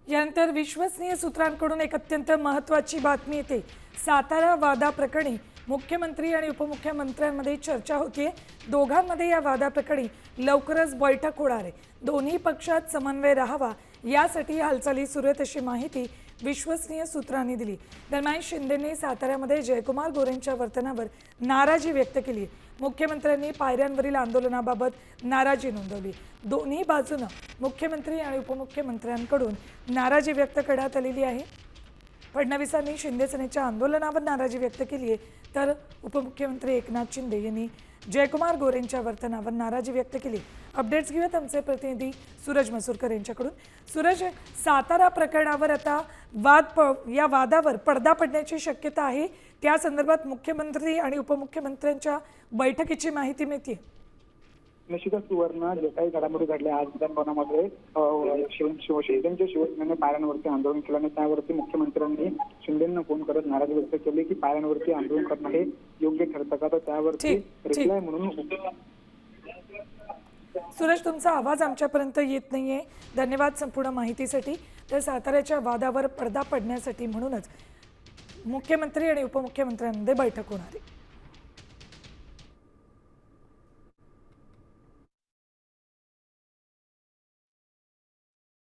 यानंतर विश्वसनीय सूत्रांकडून एक अत्यंत महत्त्वाची बातमी येते। सातारा वादाप्रकरणी मुख्यमंत्री आणि उपमुख्यमंत्र्यांमध्ये चर्चा होतीये। दोघांमध्ये या वादाप्रकरणी लवकरच बैठक होणार आहे। दोन्ही पक्षात समन्वय राहावा यासाठी हालचाली सुरू आहेत अशी माहिती विश्वसनीय सूत्रांनी दिली। दरम्यान शिंदेंनी साताऱ्यामध्ये जयकुमार गोरेंच्या वर्तनावर नाराजी व्यक्त केली। मुख्यमंत्र्यांनी पायऱ्यांवरील आंदोलनाबाबत नाराजी नोंदवली। दोन्ही बाजूने मुख्यमंत्री आणि उपमुख्यमंत्र्यांकडून नाराजी व्यक्त करण्यात आलेली आहे। फडणवीसांनी शिंदे सेनेच्या आंदोलनावर नाराजी व्यक्त केली आहे, तर उपमुख्यमंत्री एकनाथ शिंदे यांनी जयकुमार गोरेंच्या वर्तनावर नाराजी व्यक्त केली। अपडेट्स घेऊयात आमचे प्रतिनिधी सूरज मसूरकर यांच्याकडून। सूरज, सातारा प्रकरणावर आता या वादावर पडदा पडण्याची शक्यता आहे। त्या संदर्भात मुख्यमंत्री आणि उपमुख्यमंत्र्यांच्या बैठकीची माहिती मिळते। निश्चितच सुवर्ण जे काही घडामोडी घडल्या आज विधानभवनामध्ये शिंदेच्या शिवसेनेने पायऱ्यांवरती आंदोलन केलं आणि त्यावरती मुख्यमंत्र्यांनी शिंदेंना फोन करत नाराजी व्यक्त केली की पायऱ्यांवरती आंदोलन करणं हे योग्य ठरतं का, तर त्यावरती रिप्लाय म्हणून। सूरज, तुमचा आवाज आमच्यापर्यंत येत नाहीये। धन्यवाद संपूर्ण माहितीसाठी। तर साताऱ्याच्या वादावर पडदा पडण्यासाठी म्हणूनच मुख्यमंत्री आणि उपमुख्यमंत्र्यांमध्ये बैठक होणार आहे।